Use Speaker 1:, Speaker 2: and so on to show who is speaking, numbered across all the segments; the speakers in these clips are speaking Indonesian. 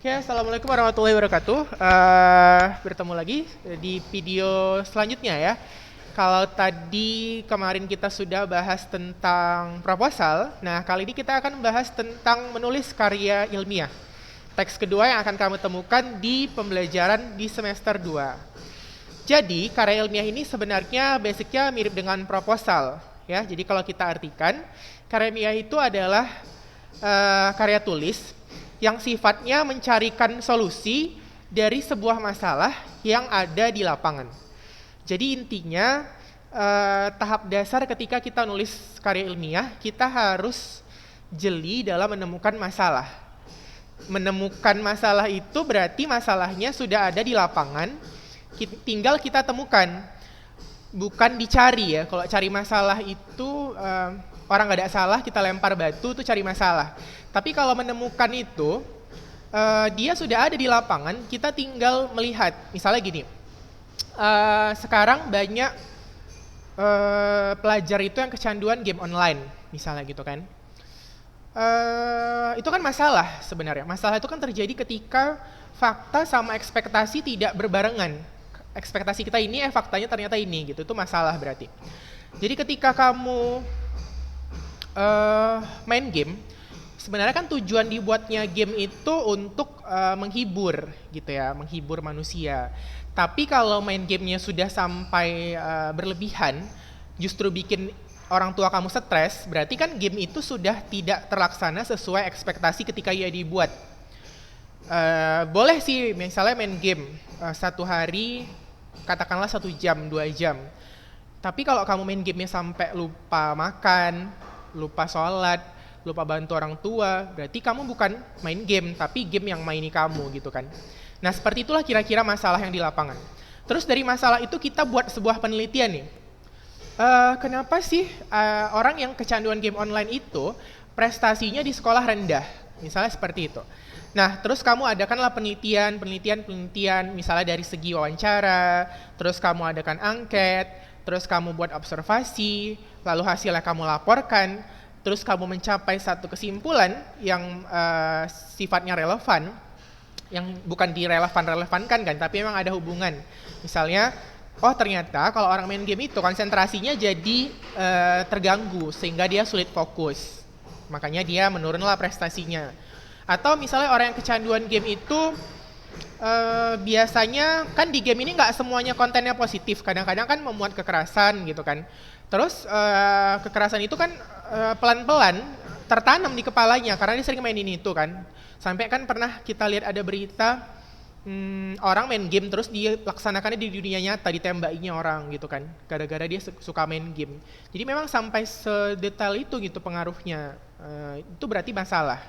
Speaker 1: Oke, assalamualaikum warahmatullahi wabarakatuh. Bertemu lagi di video selanjutnya ya. Kalau tadi kemarin kita sudah bahas tentang proposal, nah kali ini kita akan bahas tentang menulis karya ilmiah. Teks kedua yang akan kamu temukan di pembelajaran di semester 2. Jadi, karya ilmiah ini sebenarnya basicnya mirip dengan proposal. Ya, jadi kalau kita artikan, karya ilmiah itu adalah karya tulis yang sifatnya mencarikan solusi dari sebuah masalah yang ada di lapangan. Jadi intinya tahap dasar ketika kita nulis karya ilmiah, kita harus jeli dalam menemukan masalah. Menemukan masalah itu berarti masalahnya sudah ada di lapangan, tinggal kita temukan. Bukan dicari ya, kalau cari masalah itu orang nggak ada salah, kita lempar batu itu cari masalah. Tapi kalau menemukan itu, dia sudah ada di lapangan, kita tinggal melihat. Misalnya gini, sekarang banyak pelajar itu yang kecanduan game online, misalnya gitu kan. Itu kan masalah sebenarnya. Masalah itu kan terjadi ketika fakta sama ekspektasi tidak berbarengan. Ekspektasi kita ini, faktanya ternyata ini gitu. Itu masalah berarti. Jadi ketika kamu main game, sebenarnya kan tujuan dibuatnya game itu untuk menghibur gitu ya, menghibur manusia. Tapi kalau main gamenya sudah sampai berlebihan, justru bikin orang tua kamu stres, berarti kan game itu sudah tidak terlaksana sesuai ekspektasi ketika ia dibuat. Boleh sih misalnya main game satu hari, katakanlah 1 jam, 2 jam. Tapi kalau kamu main gamenya sampai lupa makan, lupa sholat, lupa bantu orang tua, berarti kamu bukan main game, tapi game yang maini kamu gitu kan. Nah seperti itulah kira-kira masalah yang di lapangan. Terus dari masalah itu kita buat sebuah penelitian nih. Kenapa sih orang yang kecanduan game online itu prestasinya di sekolah rendah? Misalnya seperti itu. Nah, terus kamu adakanlah penelitian, misalnya dari segi wawancara, terus kamu adakan angket, terus kamu buat observasi, lalu hasilnya kamu laporkan, terus kamu mencapai satu kesimpulan yang sifatnya relevan, yang bukan direlevan-relevankan kan, tapi memang ada hubungan. Misalnya, oh ternyata kalau orang main game itu konsentrasinya jadi terganggu, sehingga dia sulit fokus. Makanya dia menurunlah prestasinya. Atau misalnya orang yang kecanduan game itu biasanya kan di game ini nggak semuanya kontennya positif, kadang-kadang kan memuat kekerasan gitu kan. Terus kekerasan itu kan pelan-pelan tertanam di kepalanya karena dia sering mainin itu kan. Sampai kan pernah kita lihat ada berita orang main game terus dia laksanakannya di dunia nyata, ditembakinya orang gitu kan, gara-gara dia suka main game. Jadi memang sampai sedetail itu gitu pengaruhnya. Itu berarti masalah.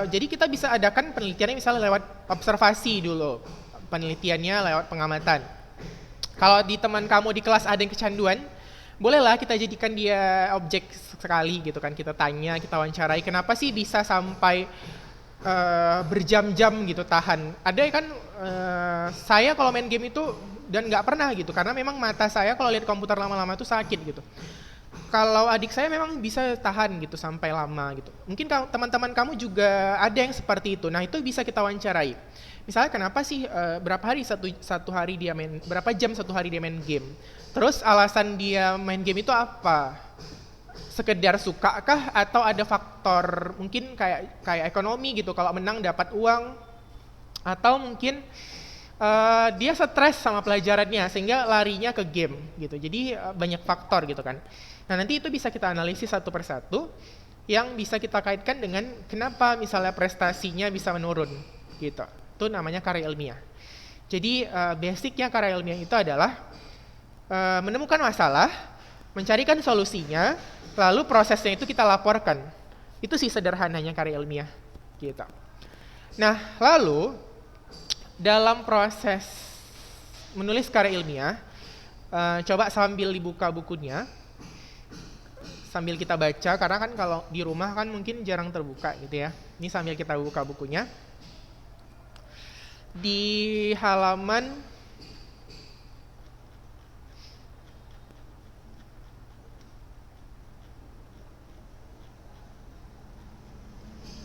Speaker 1: Jadi kita bisa adakan penelitiannya misalnya lewat observasi dulu, penelitiannya lewat pengamatan. Kalau di teman kamu di kelas ada yang kecanduan, bolehlah kita jadikan dia objek sekali gitu kan, kita tanya, kita wawancarai, kenapa sih bisa sampai berjam-jam gitu tahan. Ada kan saya kalau main game itu dan nggak pernah gitu, karena memang mata saya kalau lihat komputer lama-lama itu sakit gitu. Kalau adik saya memang bisa tahan gitu sampai lama gitu. Mungkin teman-teman kamu juga ada yang seperti itu. Nah itu bisa kita wawancarai. Misalnya kenapa sih berapa hari satu hari dia main, berapa jam satu hari dia main game. Terus alasan dia main game itu apa? Sekedar suka kah atau ada faktor mungkin kayak ekonomi gitu. Kalau menang dapat uang atau mungkin dia stres sama pelajarannya sehingga larinya ke game gitu. Jadi banyak faktor gitu kan. Nah nanti itu bisa kita analisis satu persatu yang bisa kita kaitkan dengan kenapa misalnya prestasinya bisa menurun gitu. Itu namanya karya ilmiah. Jadi basicnya karya ilmiah itu adalah menemukan masalah, mencarikan solusinya, lalu prosesnya itu kita laporkan. Itu sih sederhananya karya ilmiah gitu. Nah lalu dalam proses menulis karya ilmiah, coba sambil dibuka bukunya, sambil kita baca, karena kan kalau di rumah kan mungkin jarang terbuka gitu ya. Ini sambil kita buka bukunya. Di halaman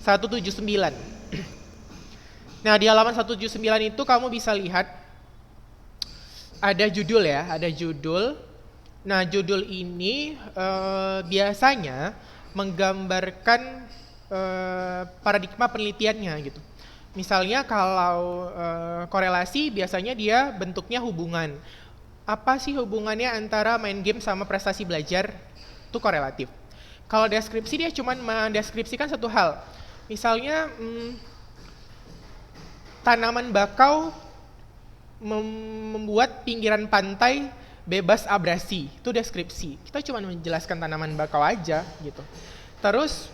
Speaker 1: 179. Nah, di halaman 179 itu kamu bisa lihat ada judul ya, ada judul. Nah, judul ini biasanya menggambarkan paradigma penelitiannya gitu. Misalnya kalau korelasi biasanya dia bentuknya hubungan. Apa sih hubungannya antara main game sama prestasi belajar? Itu korelatif. Kalau deskripsi dia cuma mendeskripsikan satu hal. Misalnya tanaman bakau membuat pinggiran pantai bebas abrasi. Itu deskripsi. Kita cuma menjelaskan tanaman bakau aja gitu. Terus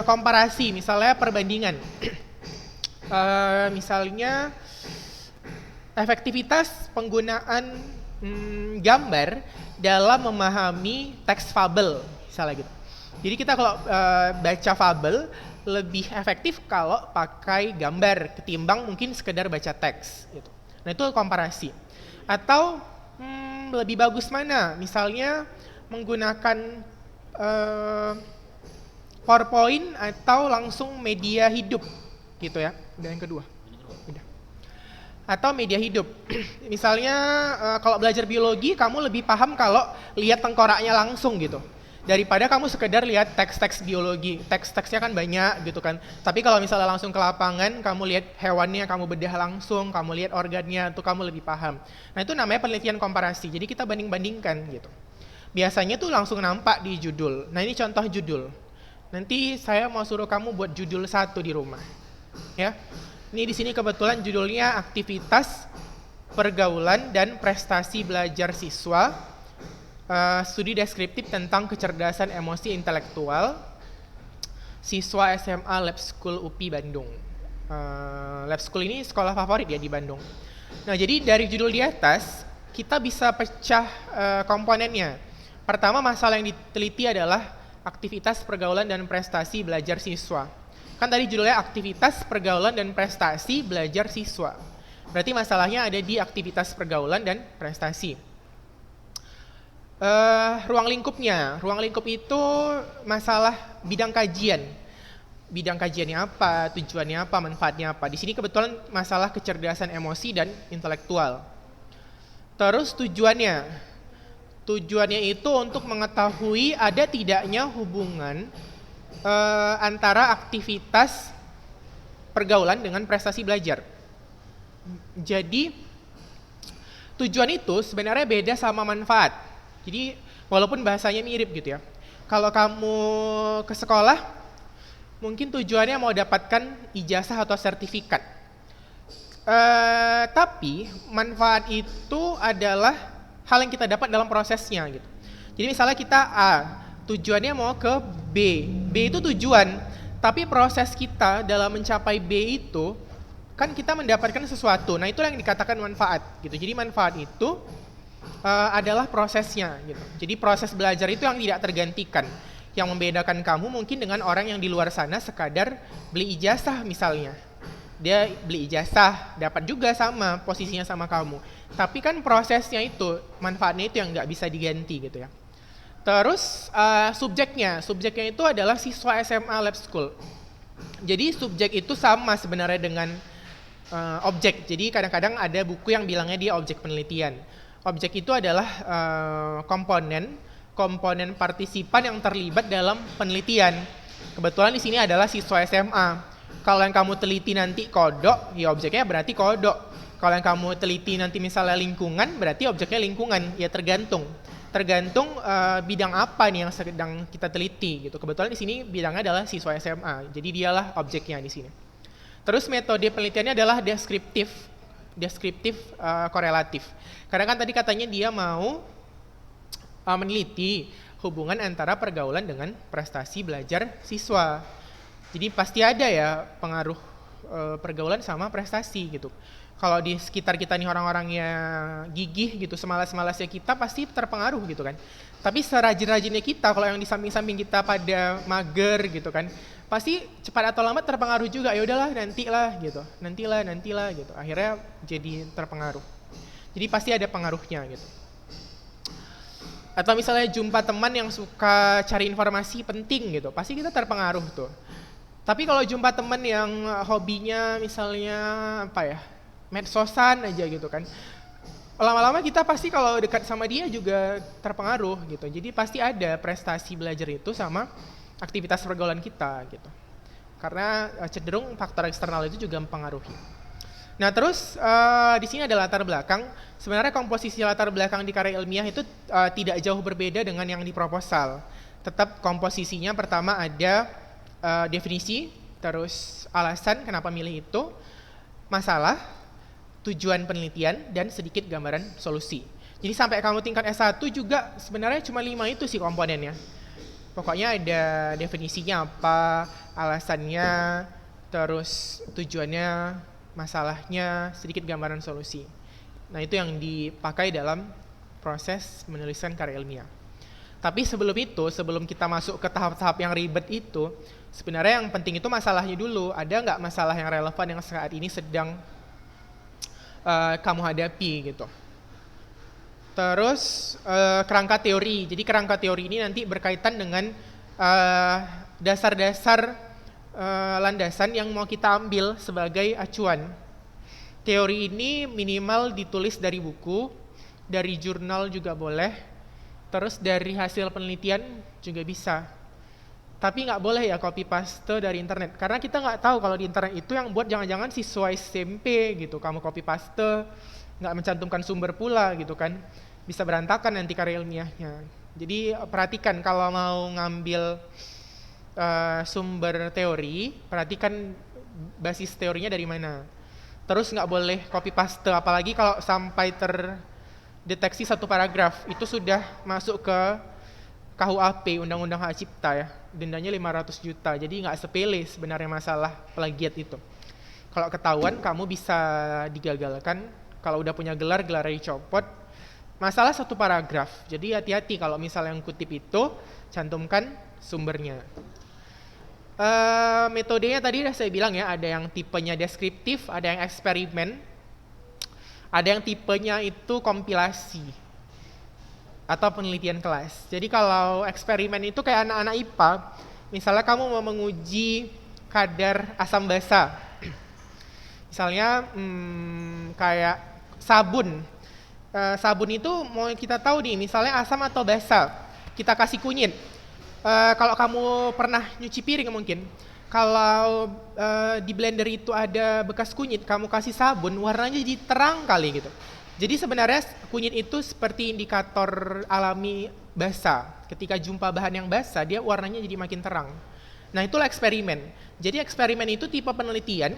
Speaker 1: komparasi, misalnya perbandingan. Misalnya efektivitas penggunaan gambar dalam memahami teks fabel, misalnya gitu. Jadi kita kalau baca fabel lebih efektif kalau pakai gambar ketimbang mungkin sekedar baca teks. Gitu. Nah itu komparasi. Atau lebih bagus mana? Misalnya menggunakan PowerPoint atau langsung media hidup, gitu ya. Udah yang kedua. Udah. Atau media hidup. Misalnya kalau belajar biologi kamu lebih paham kalau lihat tengkoraknya langsung gitu. Daripada kamu sekedar lihat teks-teks biologi. Teks-teksnya kan banyak gitu kan. Tapi kalau misalnya langsung ke lapangan, kamu lihat hewannya, kamu bedah langsung, kamu lihat organnya, itu kamu lebih paham. Nah itu namanya penelitian komparasi. Jadi kita banding-bandingkan gitu. Biasanya tuh langsung nampak di judul. Nah ini contoh judul. Nanti saya mau suruh kamu buat judul 1 di rumah. Ya. Ini di sini kebetulan judulnya aktivitas pergaulan dan prestasi belajar siswa. Studi deskriptif tentang kecerdasan emosi intelektual siswa SMA Lab School UPI Bandung. Lab School ini sekolah favorit ya di Bandung. Nah jadi dari judul di atas kita bisa pecah komponennya. Pertama masalah yang diteliti adalah aktivitas pergaulan dan prestasi belajar siswa. Kan tadi judulnya aktivitas pergaulan dan prestasi belajar siswa. Berarti masalahnya ada di aktivitas pergaulan dan prestasi. Ruang lingkupnya. Ruang lingkup itu masalah bidang kajian. Bidang kajiannya apa, tujuannya apa, manfaatnya apa. Di sini kebetulan masalah kecerdasan emosi dan intelektual. Terus tujuannya. Tujuannya itu untuk mengetahui ada tidaknya hubungan antara aktivitas pergaulan dengan prestasi belajar. Jadi tujuan itu sebenarnya beda sama manfaat. Jadi walaupun bahasanya mirip gitu ya. Kalau kamu ke sekolah, mungkin tujuannya mau dapatkan ijazah atau sertifikat. Tapi manfaat itu adalah hal yang kita dapat dalam prosesnya gitu. Jadi misalnya kita A, tujuannya mau ke B. B itu tujuan, tapi proses kita dalam mencapai B itu kan kita mendapatkan sesuatu. Nah, itulah yang dikatakan manfaat gitu. Jadi manfaat itu adalah prosesnya gitu. Jadi proses belajar itu yang tidak tergantikan. Yang membedakan kamu mungkin dengan orang yang di luar sana sekadar beli ijazah misalnya. Dia beli ijazah, dapat juga sama, posisinya sama kamu. Tapi kan prosesnya itu, manfaatnya itu yang nggak bisa diganti gitu ya. Terus subjeknya itu adalah siswa SMA Lab School. Jadi subjek itu sama sebenarnya dengan objek. Jadi kadang-kadang ada buku yang bilangnya dia objek penelitian. Objek itu adalah komponen partisipan yang terlibat dalam penelitian. Kebetulan di sini adalah siswa SMA. Kalau yang kamu teliti nanti kodok, ya objeknya berarti kodok. Kalau yang kamu teliti nanti misalnya lingkungan, berarti objeknya lingkungan. Ya tergantung bidang apa nih yang sedang kita teliti gitu. Kebetulan di sini bidangnya adalah siswa SMA. Jadi dialah objeknya di sini. Terus metode penelitiannya adalah deskriptif korelatif. Karena kan tadi katanya dia mau meneliti hubungan antara pergaulan dengan prestasi belajar siswa. Jadi pasti ada ya pengaruh pergaulan sama prestasi gitu. Kalau di sekitar kita nih orang-orangnya gigih gitu, semalas-malasnya kita pasti terpengaruh gitu kan. Tapi serajin-rajinnya kita, kalau yang di samping-samping kita pada mager gitu kan, pasti cepat atau lambat terpengaruh juga. Ya udahlah nantilah gitu. Akhirnya jadi terpengaruh. Jadi pasti ada pengaruhnya gitu. Atau misalnya jumpa teman yang suka cari informasi penting gitu, pasti kita terpengaruh tuh. Tapi kalau jumpa temen yang hobinya misalnya apa ya, medsosan aja gitu kan, lama-lama kita pasti kalau dekat sama dia juga terpengaruh gitu. Jadi pasti ada prestasi belajar itu sama aktivitas pergaulan kita gitu. Karena cenderung faktor eksternal itu juga mempengaruhi. Nah terus di sini ada latar belakang. Sebenarnya komposisi latar belakang di karya ilmiah itu tidak jauh berbeda dengan yang di proposal. Tetap komposisinya pertama ada definisi, terus alasan kenapa milih itu, masalah, tujuan penelitian, dan sedikit gambaran solusi. Jadi sampai kamu tingkat S1 juga sebenarnya cuma 5 itu sih komponennya. Pokoknya ada definisinya apa, alasannya, terus tujuannya, masalahnya, sedikit gambaran solusi. Nah itu yang dipakai dalam proses menuliskan karya ilmiah. Tapi sebelum itu, sebelum kita masuk ke tahap-tahap yang ribet itu, sebenarnya yang penting itu masalahnya dulu. Ada nggak masalah yang relevan yang saat ini sedang kamu hadapi gitu. Terus kerangka teori. Jadi kerangka teori ini nanti berkaitan dengan dasar-dasar landasan yang mau kita ambil sebagai acuan. Teori ini minimal ditulis dari buku, dari jurnal juga boleh, terus dari hasil penelitian juga bisa. Tapi nggak boleh ya copy paste dari internet, karena kita nggak tahu kalau di internet itu yang buat jangan-jangan siswa SMP gitu, kamu copy paste, nggak mencantumkan sumber pula gitu kan, bisa berantakan nanti karya ilmiahnya. Jadi perhatikan kalau mau ngambil sumber teori, perhatikan basis teorinya dari mana. Terus nggak boleh copy paste, apalagi kalau sampai terdeteksi satu paragraf, itu sudah masuk ke KUHP, Undang-Undang Hak Cipta ya, dendanya 500 juta, jadi nggak sepele sebenarnya masalah plagiat itu. Kalau ketahuan, kamu bisa digagalkan, kalau udah punya gelar, gelarnya dicopot. Masalah satu paragraf, jadi hati-hati kalau misalnya yang kutip itu, cantumkan sumbernya. Metodenya tadi udah saya bilang ya, ada yang tipenya deskriptif, ada yang eksperimen, ada yang tipenya itu kompilasi atau penelitian kelas. Jadi kalau eksperimen itu kayak anak-anak IPA, misalnya kamu mau menguji kadar asam basa, misalnya kayak sabun. Sabun itu mau kita tahu nih, misalnya asam atau basa, kita kasih kunyit. Kalau kamu pernah nyuci piring mungkin, kalau di blender itu ada bekas kunyit, kamu kasih sabun, warnanya jadi terang kali gitu. Jadi sebenarnya kunyit itu seperti indikator alami basa. Ketika jumpa bahan yang basa, dia warnanya jadi makin terang. Nah itulah eksperimen. Jadi eksperimen itu tipe penelitian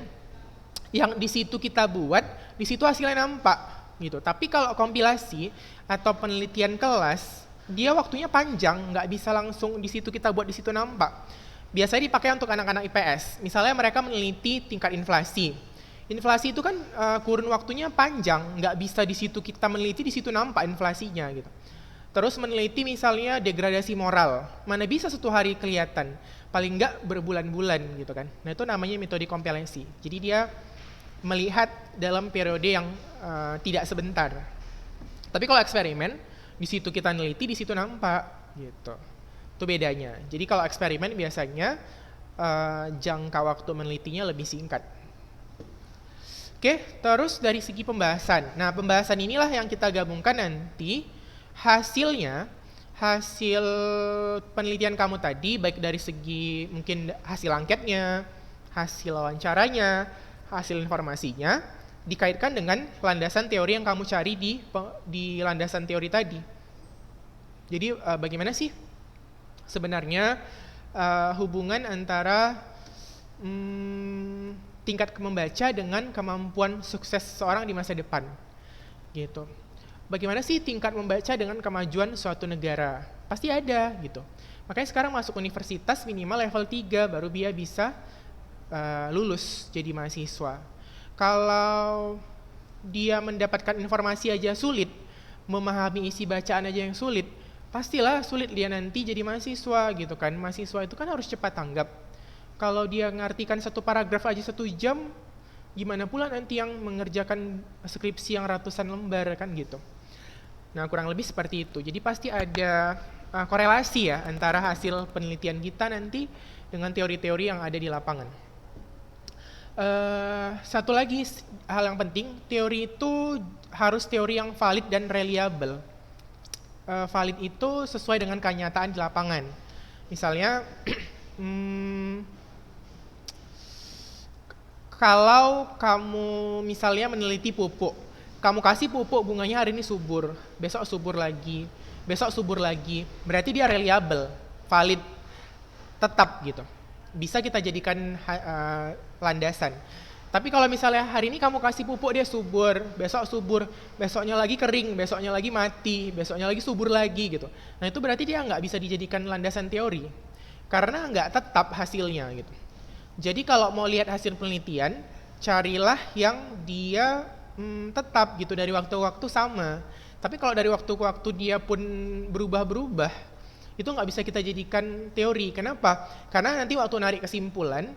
Speaker 1: yang di situ kita buat, di situ hasilnya nampak gitu. Tapi kalau kompilasi atau penelitian kelas, dia waktunya panjang, nggak bisa langsung di situ kita buat di situ nampak. Biasanya dipakai untuk anak-anak IPS. Misalnya mereka meneliti tingkat inflasi. Inflasi itu kan kurun waktunya panjang, nggak bisa di situ kita meneliti, di situ nampak inflasinya gitu. Terus meneliti misalnya degradasi moral, mana bisa satu hari kelihatan, paling nggak berbulan-bulan gitu kan. Nah itu namanya metode kompilasi. Jadi dia melihat dalam periode yang tidak sebentar. Tapi kalau eksperimen, di situ kita neliti, di situ nampak gitu. Itu bedanya. Jadi kalau eksperimen biasanya jangka waktu menelitinya lebih singkat. Oke, terus dari segi pembahasan. Nah, pembahasan inilah yang kita gabungkan nanti hasilnya, hasil penelitian kamu tadi, baik dari segi mungkin hasil angketnya, hasil wawancaranya, hasil informasinya, dikaitkan dengan landasan teori yang kamu cari di landasan teori tadi. Jadi bagaimana sih sebenarnya hubungan antara tingkat membaca dengan kemampuan sukses seseorang di masa depan gitu. Bagaimana sih tingkat membaca dengan kemajuan suatu negara? Pasti ada gitu. Makanya sekarang masuk universitas minimal level 3 baru dia bisa lulus jadi mahasiswa. Kalau dia mendapatkan informasi aja sulit, memahami isi bacaan aja yang sulit, pastilah sulit dia nanti jadi mahasiswa gitu kan. Mahasiswa itu kan harus cepat tanggap. Kalau dia ngartikan satu paragraf aja 1 jam, gimana pula nanti yang mengerjakan skripsi yang ratusan lembar kan gitu. Nah kurang lebih seperti itu. Jadi pasti ada korelasi ya antara hasil penelitian kita nanti dengan teori-teori yang ada di lapangan. Satu lagi hal yang penting, teori itu harus teori yang valid dan reliable. Valid itu sesuai dengan kenyataan di lapangan. Misalnya, kalau kamu misalnya meneliti pupuk, kamu kasih pupuk bunganya hari ini subur, besok subur lagi, berarti dia reliable, valid, tetap gitu. Bisa kita jadikan landasan. Tapi kalau misalnya hari ini kamu kasih pupuk dia subur, besoknya lagi kering, besoknya lagi mati, besoknya lagi subur lagi gitu. Nah itu berarti dia nggak bisa dijadikan landasan teori, karena nggak tetap hasilnya gitu. Jadi kalau mau lihat hasil penelitian, carilah yang dia tetap gitu, dari waktu ke waktu sama. Tapi kalau dari waktu ke waktu dia pun berubah-berubah, itu nggak bisa kita jadikan teori. Kenapa? Karena nanti waktu narik kesimpulan,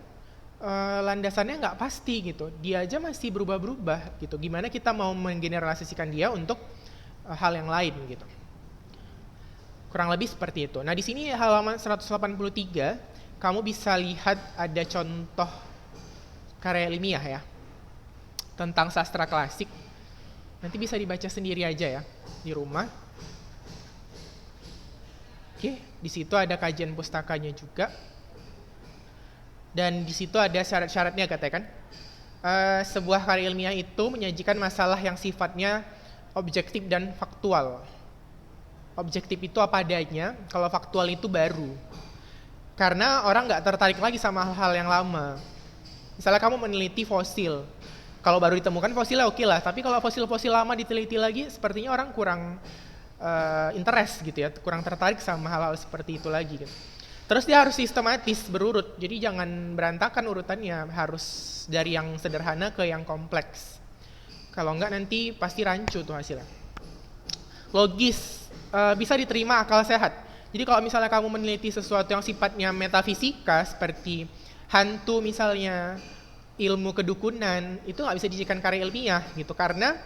Speaker 1: landasannya nggak pasti gitu. Dia aja masih berubah-berubah gitu. Gimana kita mau menggeneralisasikan dia untuk hal yang lain gitu. Kurang lebih seperti itu. Nah di sini halaman 183, kamu bisa lihat ada contoh karya ilmiah ya, tentang sastra klasik. Nanti bisa dibaca sendiri aja ya, di rumah. Oke, di situ ada kajian pustakanya juga. Dan di situ ada syarat-syaratnya katakan. Sebuah karya ilmiah itu menyajikan masalah yang sifatnya objektif dan faktual. Objektif itu apa adanya, kalau faktual itu baru. Karena orang nggak tertarik lagi sama hal-hal yang lama. Misalnya kamu meneliti fosil, kalau baru ditemukan fosilnya oke lah, tapi kalau fosil-fosil lama diteliti lagi, sepertinya orang kurang interest gitu ya, kurang tertarik sama hal-hal seperti itu lagi gitu. Terus dia harus sistematis, berurut, jadi jangan berantakan urutannya, harus dari yang sederhana ke yang kompleks. Kalau enggak nanti pasti rancu tuh hasilnya. Logis, bisa diterima akal sehat. Jadi kalau misalnya kamu meneliti sesuatu yang sifatnya metafisika, seperti hantu misalnya, ilmu kedukunan, itu nggak bisa dijadikan karya ilmiah gitu, karena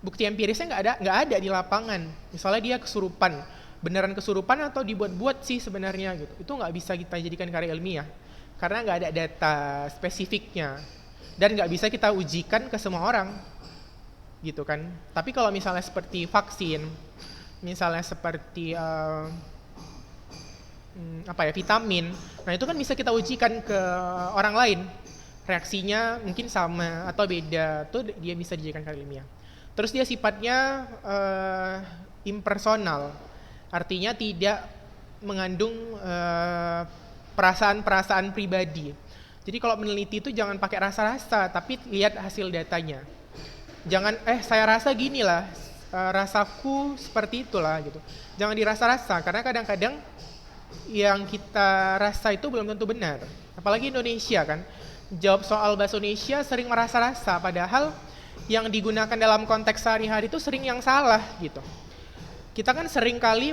Speaker 1: bukti empirisnya nggak ada di lapangan. Misalnya dia kesurupan, beneran kesurupan atau dibuat-buat sih sebenarnya gitu, itu nggak bisa kita jadikan karya ilmiah, karena nggak ada data spesifiknya, dan nggak bisa kita ujikan ke semua orang gitu kan. Tapi kalau misalnya seperti vaksin, misalnya seperti vitamin, nah itu kan bisa kita ujikan ke orang lain, reaksinya mungkin sama atau beda, tuh dia bisa dijadikan karya ilmiah. Terus dia sifatnya impersonal, artinya tidak mengandung perasaan-perasaan pribadi. Jadi kalau meneliti itu jangan pakai rasa-rasa, tapi lihat hasil datanya. Jangan saya rasa gini lah, rasaku seperti itulah gitu. Jangan dirasa-rasa, karena kadang-kadang yang kita rasa itu belum tentu benar. Apalagi Indonesia kan, jawab soal bahasa Indonesia sering merasa-rasa, padahal yang digunakan dalam konteks sehari-hari itu sering yang salah gitu. Kita kan sering kali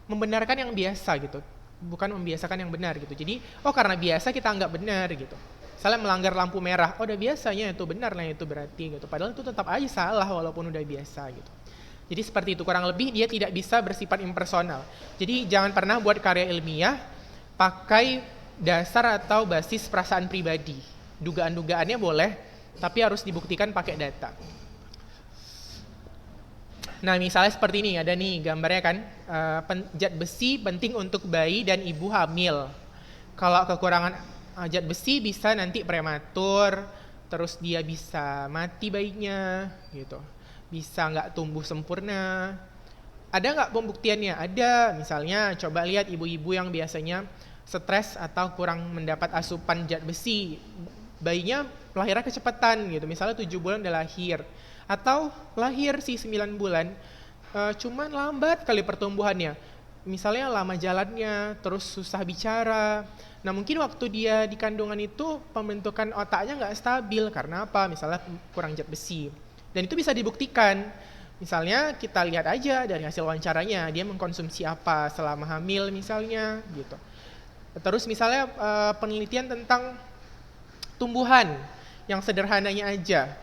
Speaker 1: membenarkan yang biasa gitu, bukan membiasakan yang benar gitu. Jadi karena biasa kita anggap benar gitu. Misalnya melanggar lampu merah, udah biasanya itu benar lah, itu berarti gitu. Padahal itu tetap aja salah walaupun udah biasa gitu. Jadi seperti itu, kurang lebih dia tidak bisa bersifat impersonal. Jadi jangan pernah buat karya ilmiah pakai dasar atau basis perasaan pribadi. Dugaan-dugaannya boleh, tapi harus dibuktikan pakai data. Nah misalnya seperti ini, ada nih gambarnya kan, zat besi penting untuk bayi dan ibu hamil. Kalau kekurangan zat besi bisa nanti prematur, terus dia bisa mati bayinya gitu, bisa nggak tumbuh sempurna. Ada nggak pembuktiannya? Ada. Misalnya coba lihat ibu-ibu yang biasanya stres atau kurang mendapat asupan zat besi, bayinya lahirnya kecepatan gitu, misalnya 7 bulan udah lahir, atau lahir sih 9 bulan, cuman lambat kali pertumbuhannya, misalnya lama jalannya, terus susah bicara. Nah mungkin waktu dia di kandungan itu pembentukan otaknya nggak stabil, karena apa? Misalnya kurang zat besi. Dan itu bisa dibuktikan. Misalnya kita lihat aja dari hasil wawancaranya, dia mengkonsumsi apa selama hamil misalnya gitu. Terus misalnya penelitian tentang tumbuhan yang sederhananya aja.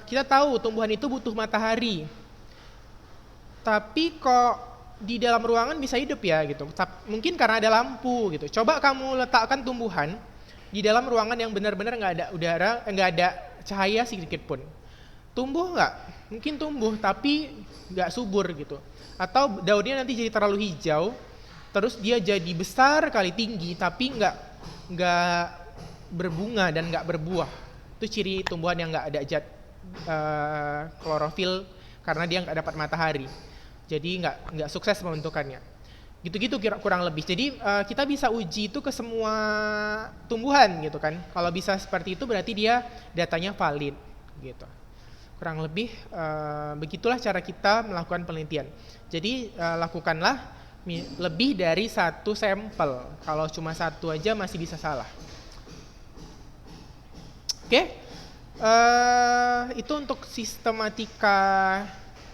Speaker 1: Kita tahu tumbuhan itu butuh matahari. Tapi kok di dalam ruangan bisa hidup ya gitu. Mungkin karena ada lampu gitu. Coba kamu letakkan tumbuhan di dalam ruangan yang benar-benar nggak ada udara, nggak ada cahaya sedikit pun. Tumbuh nggak? Mungkin tumbuh, tapi nggak subur gitu. Atau daunnya nanti jadi terlalu hijau, terus dia jadi besar kali tinggi, tapi nggak berbunga dan nggak berbuah. Itu ciri tumbuhan yang nggak ada zat klorofil karena dia nggak dapat matahari. Jadi nggak sukses pembentukannya. Gitu-gitu kurang lebih. Jadi kita bisa uji itu ke semua tumbuhan gitu kan. Kalau bisa seperti itu berarti dia datanya valid gitu. Kurang lebih begitulah cara kita melakukan penelitian. Jadi lakukanlah lebih dari satu sampel. Kalau cuma satu aja masih bisa salah. Oke. Itu untuk sistematika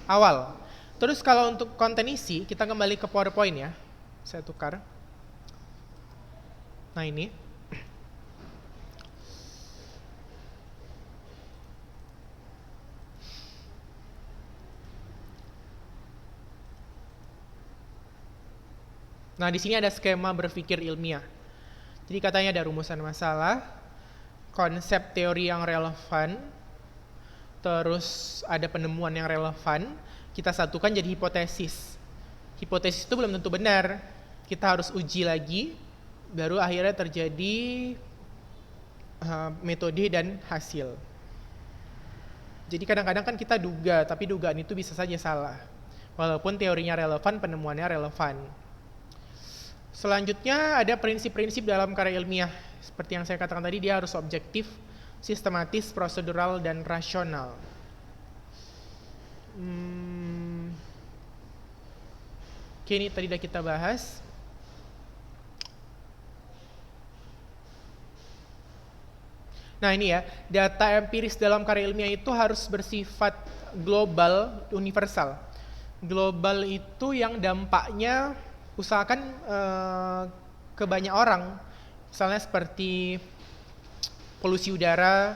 Speaker 1: awal. Terus kalau untuk konten isi, kita kembali ke PowerPoint ya. Saya tukar. Nah ini. Nah di sini ada skema berpikir ilmiah. Jadi katanya ada rumusan masalah, konsep teori yang relevan, terus ada penemuan yang relevan, kita satukan jadi hipotesis. Hipotesis itu belum tentu benar. Kita harus uji lagi, baru akhirnya terjadi metode dan hasil. Jadi kadang-kadang kan kita duga, tapi dugaan itu bisa saja salah. Walaupun teorinya relevan, penemuannya relevan. Selanjutnya ada prinsip-prinsip dalam karya ilmiah. Seperti yang saya katakan tadi, dia harus objektif, sistematis, prosedural, dan rasional. Oke, ini tadi sudah kita bahas. Nah ini ya, data empiris dalam karya ilmiah itu harus bersifat global, universal. Global itu yang dampaknya usahakan ke banyak orang. Misalnya seperti polusi udara.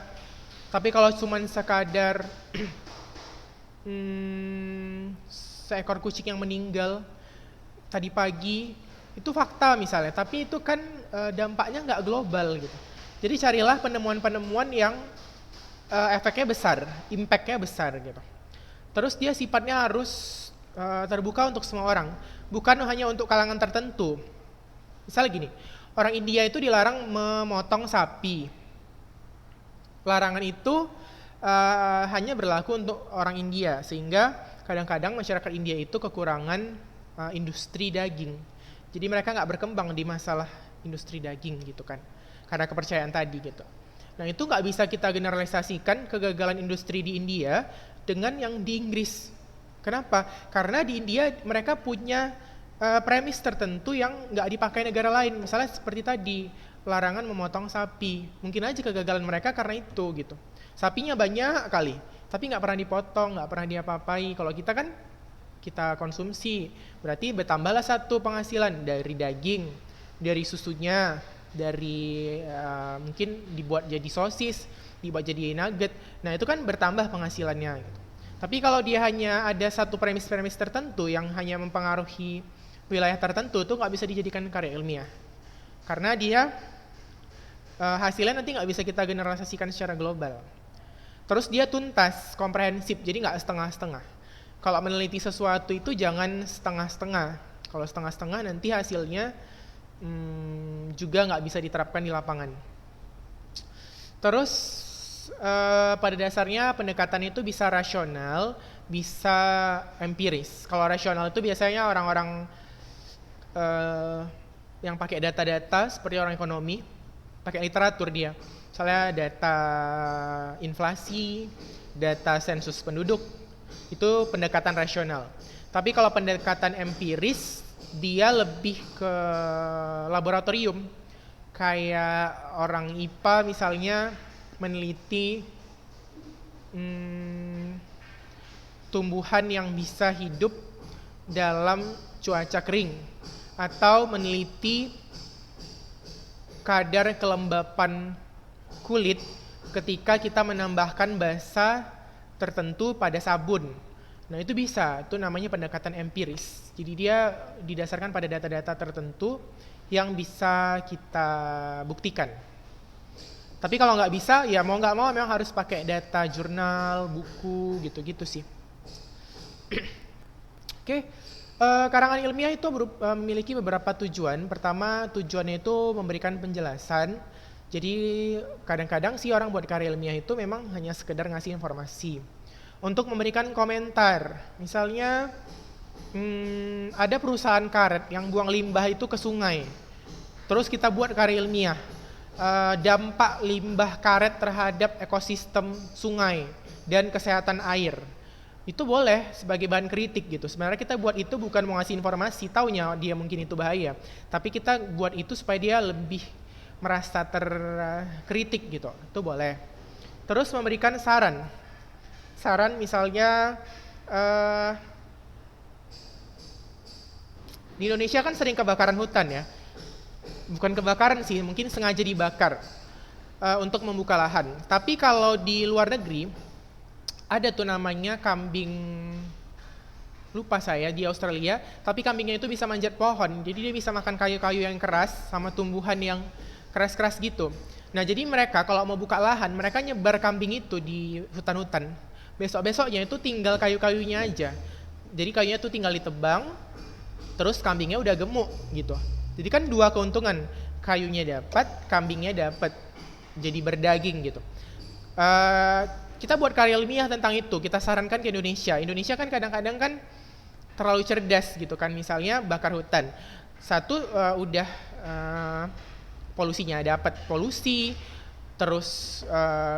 Speaker 1: Tapi kalau cuma sekadar seekor kucing yang meninggal tadi pagi, itu fakta misalnya, tapi itu kan dampaknya nggak global gitu. Jadi carilah penemuan-penemuan yang efeknya besar, impact-nya besar gitu. Terus dia sifatnya harus terbuka untuk semua orang, bukan hanya untuk kalangan tertentu. Misalnya gini, orang India itu dilarang memotong sapi. Larangan itu hanya berlaku untuk orang India, sehingga kadang-kadang masyarakat India itu kekurangan industri daging. Jadi mereka nggak berkembang di masalah industri daging gitu kan, karena kepercayaan tadi gitu. Nah itu nggak bisa kita generalisasikan kegagalan industri di India dengan yang di Inggris. Kenapa? Karena di India mereka punya premis tertentu yang nggak dipakai negara lain. Misalnya seperti tadi, larangan memotong sapi. Mungkin aja kegagalan mereka karena itu gitu. Sapinya banyak kali, tapi nggak pernah dipotong, nggak pernah diapa-apai. Kalau kita kan kita konsumsi, berarti bertambahlah satu penghasilan dari daging, dari susunya, dari mungkin dibuat jadi sosis, dibuat jadi nugget. Nah itu kan bertambah penghasilannya gitu. Tapi kalau dia hanya ada satu premis-premis tertentu yang hanya mempengaruhi wilayah tertentu, itu nggak bisa dijadikan karya ilmiah. Karena dia hasilnya nanti nggak bisa kita generalisasikan secara global. Terus dia tuntas, komprehensif, jadi nggak setengah-setengah. Kalau meneliti sesuatu itu jangan setengah-setengah. Kalau setengah-setengah nanti hasilnya juga nggak bisa diterapkan di lapangan. Terus pada dasarnya pendekatan itu bisa rasional, bisa empiris. Kalau rasional itu biasanya orang-orang yang pakai data-data seperti orang ekonomi, pakai literatur dia. Misalnya data inflasi, data sensus penduduk, itu pendekatan rasional. Tapi kalau pendekatan empiris, dia lebih ke laboratorium. Kayak orang IPA misalnya meneliti tumbuhan yang bisa hidup dalam cuaca kering, atau meneliti kadar kelembapan kulit ketika kita menambahkan basa tertentu pada sabun. Nah itu bisa, itu namanya pendekatan empiris. Jadi dia didasarkan pada data-data tertentu yang bisa kita buktikan. Tapi kalau nggak bisa, ya mau nggak mau memang harus pakai data jurnal, buku, gitu-gitu sih. Oke, karangan ilmiah itu memiliki beberapa tujuan. Pertama, tujuannya itu memberikan penjelasan. Jadi kadang-kadang sih orang buat karya ilmiah itu memang hanya sekedar ngasih informasi. Untuk memberikan komentar, misalnya ada perusahaan karet yang buang limbah itu ke sungai. Terus kita buat karya ilmiah, dampak limbah karet terhadap ekosistem sungai dan kesehatan air. Itu boleh sebagai bahan kritik gitu. Sebenarnya kita buat itu bukan mau ngasih informasi, taunya dia mungkin itu bahaya. Tapi kita buat itu supaya dia lebih merasa terkritik gitu. Itu boleh. Terus memberikan saran. Saran misalnya di Indonesia kan sering kebakaran hutan ya. Bukan kebakaran sih, mungkin sengaja dibakar untuk membuka lahan. Tapi kalau di luar negeri ada tuh namanya kambing, lupa saya, di Australia, tapi kambingnya itu bisa manjat pohon. Jadi dia bisa makan kayu-kayu yang keras sama tumbuhan yang keras-keras gitu. Nah jadi mereka kalau mau buka lahan, mereka nyebar kambing itu di hutan-hutan. Besok-besoknya itu tinggal kayu-kayunya aja. Jadi kayunya tuh tinggal ditebang, terus kambingnya udah gemuk gitu. Jadi kan dua keuntungan, kayunya dapat, kambingnya dapat, jadi berdaging gitu. Kita buat karya ilmiah tentang itu, kita sarankan ke Indonesia. Indonesia kan kadang-kadang kan terlalu cerdas gitu kan, misalnya bakar hutan. Satu udah polusinya dapat polusi, terus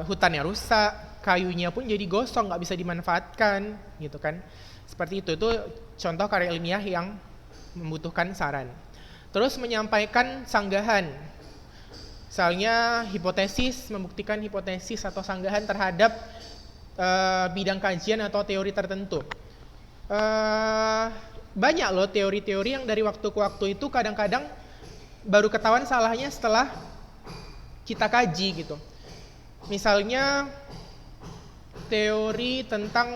Speaker 1: hutannya rusak, kayunya pun jadi gosong, nggak bisa dimanfaatkan gitu kan. Seperti itu contoh karya ilmiah yang membutuhkan saran. Terus menyampaikan sanggahan, misalnya hipotesis, membuktikan hipotesis atau sanggahan terhadap bidang kajian atau teori tertentu. Banyak loh teori-teori yang dari waktu ke waktu itu kadang-kadang baru ketahuan salahnya setelah kita kaji gitu. Misalnya teori tentang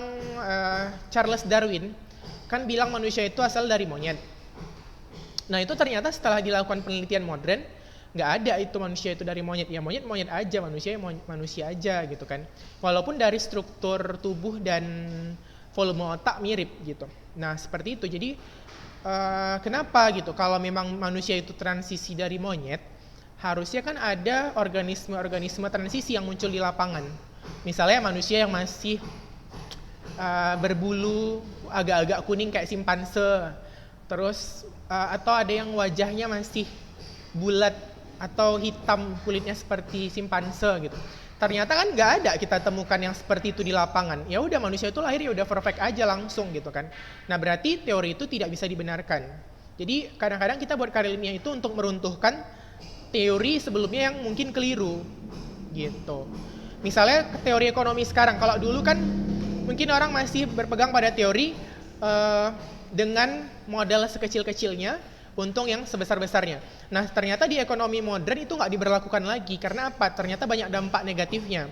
Speaker 1: Charles Darwin kan bilang manusia itu asal dari monyet. Nah itu ternyata setelah dilakukan penelitian modern, nggak ada itu manusia itu dari monyet. Ya monyet aja, manusia aja gitu kan. Walaupun dari struktur tubuh dan volume otak mirip gitu. Nah seperti itu. Jadi kenapa gitu? Kalau memang manusia itu transisi dari monyet, harusnya kan ada organisme transisi yang muncul di lapangan. Misalnya manusia yang masih berbulu agak-agak kuning kayak simpanse, terus atau ada yang wajahnya masih bulat atau hitam kulitnya seperti simpanse gitu. Ternyata kan nggak ada kita temukan yang seperti itu di lapangan. Ya udah manusia itu lahir ya udah perfect aja langsung gitu kan. Nah berarti teori itu tidak bisa dibenarkan. Jadi kadang-kadang kita buat karya ilmiah itu untuk meruntuhkan teori sebelumnya yang mungkin keliru gitu. Misalnya teori ekonomi sekarang, kalau dulu kan mungkin orang masih berpegang pada teori dengan modal sekecil-kecilnya, untung yang sebesar-besarnya. Nah ternyata di ekonomi modern itu nggak diberlakukan lagi, karena apa? Ternyata banyak dampak negatifnya.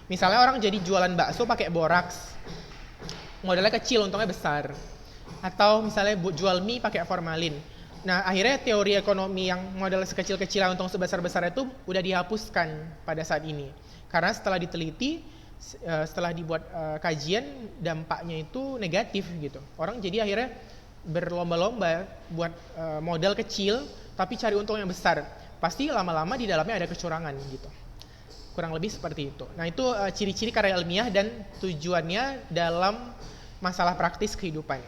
Speaker 1: Misalnya orang jadi jualan bakso pakai boraks, modalnya kecil, untungnya besar. Atau misalnya jual mie pakai formalin. Nah akhirnya teori ekonomi yang modal sekecil-kecilan untung sebesar-besarnya itu udah dihapuskan pada saat ini. Karena setelah diteliti, setelah dibuat kajian, dampaknya itu negatif gitu. Orang jadi akhirnya berlomba-lomba buat modal kecil tapi cari untung yang besar. Pasti lama-lama di dalamnya ada kecurangan gitu. Kurang lebih seperti itu. Nah itu ciri-ciri karya ilmiah dan tujuannya dalam masalah praktis kehidupan.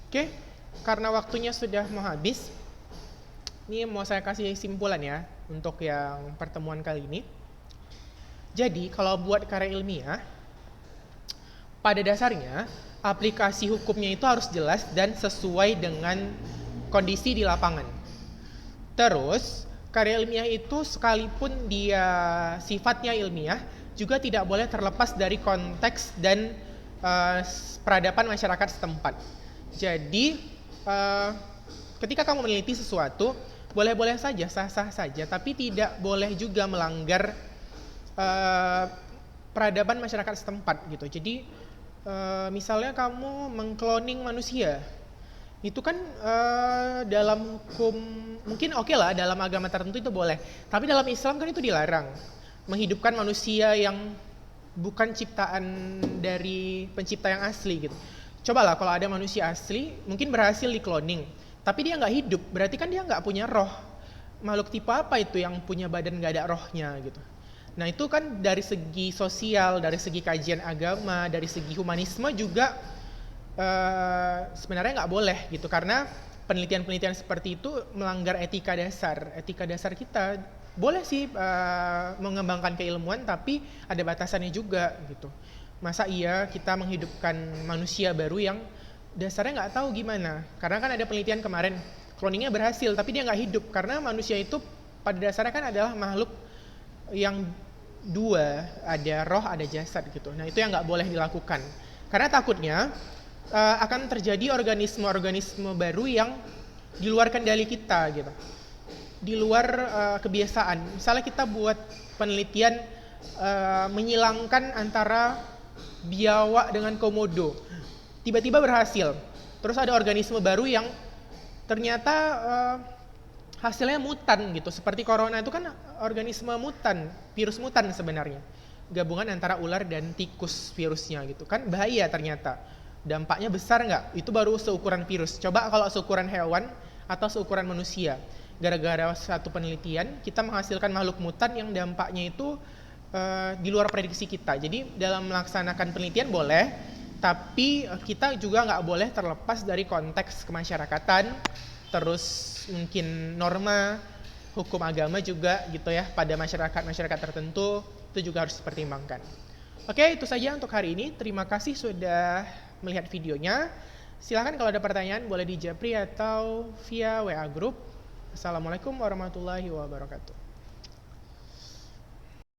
Speaker 1: Oke, karena waktunya sudah mau habis, ini mau saya kasih simpulan ya untuk yang pertemuan kali ini. Jadi kalau buat karya ilmiah, pada dasarnya aplikasi hukumnya itu harus jelas dan sesuai dengan kondisi di lapangan. Terus karya ilmiah itu sekalipun dia sifatnya ilmiah juga tidak boleh terlepas dari konteks dan peradaban masyarakat setempat. Jadi ketika kamu meneliti sesuatu, boleh-boleh saja, sah-sah saja, tapi tidak boleh juga melanggar peradaban masyarakat setempat gitu. Jadi misalnya kamu mengkloning manusia, itu kan dalam hukum mungkin oke lah, dalam agama tertentu itu boleh, tapi dalam Islam kan itu dilarang, menghidupkan manusia yang bukan ciptaan dari pencipta yang asli gitu. Cobalah kalau ada manusia asli mungkin berhasil di cloning, tapi dia nggak hidup, berarti kan dia nggak punya roh. Makhluk tipe apa itu yang punya badan nggak ada rohnya gitu. Nah itu kan dari segi sosial, dari segi kajian agama, dari segi humanisme juga sebenarnya nggak boleh gitu, karena penelitian-penelitian seperti itu melanggar etika dasar kita. Boleh sih mengembangkan keilmuan, tapi ada batasannya juga gitu. Masa iya kita menghidupkan manusia baru yang dasarnya nggak tahu gimana, karena kan ada penelitian kemarin cloningnya berhasil tapi dia nggak hidup, karena manusia itu pada dasarnya kan adalah makhluk yang dua, ada roh ada jasad gitu. Nah itu yang nggak boleh dilakukan, karena takutnya akan terjadi organisme-organisme baru yang di luar kendali kita gitu, di luar kebiasaan. Misalnya kita buat penelitian menyilangkan antara biawak dengan komodo, tiba-tiba berhasil, terus ada organisme baru yang ternyata hasilnya mutan gitu, seperti corona itu kan organisme mutan, virus mutan sebenarnya, gabungan antara ular dan tikus virusnya gitu kan, bahaya ternyata. Dampaknya besar nggak? Itu baru seukuran virus. Coba kalau seukuran hewan atau seukuran manusia, gara-gara satu penelitian kita menghasilkan makhluk mutan yang dampaknya itu di luar prediksi kita. Jadi dalam melaksanakan penelitian boleh, tapi kita juga nggak boleh terlepas dari konteks kemasyarakatan, terus mungkin norma hukum agama juga gitu ya, pada masyarakat tertentu itu juga harus dipertimbangkan. Oke, itu saja untuk hari ini. Terima kasih sudah melihat videonya. Silahkan kalau ada pertanyaan boleh di Japri atau via WA Group. Assalamualaikum warahmatullahi wabarakatuh.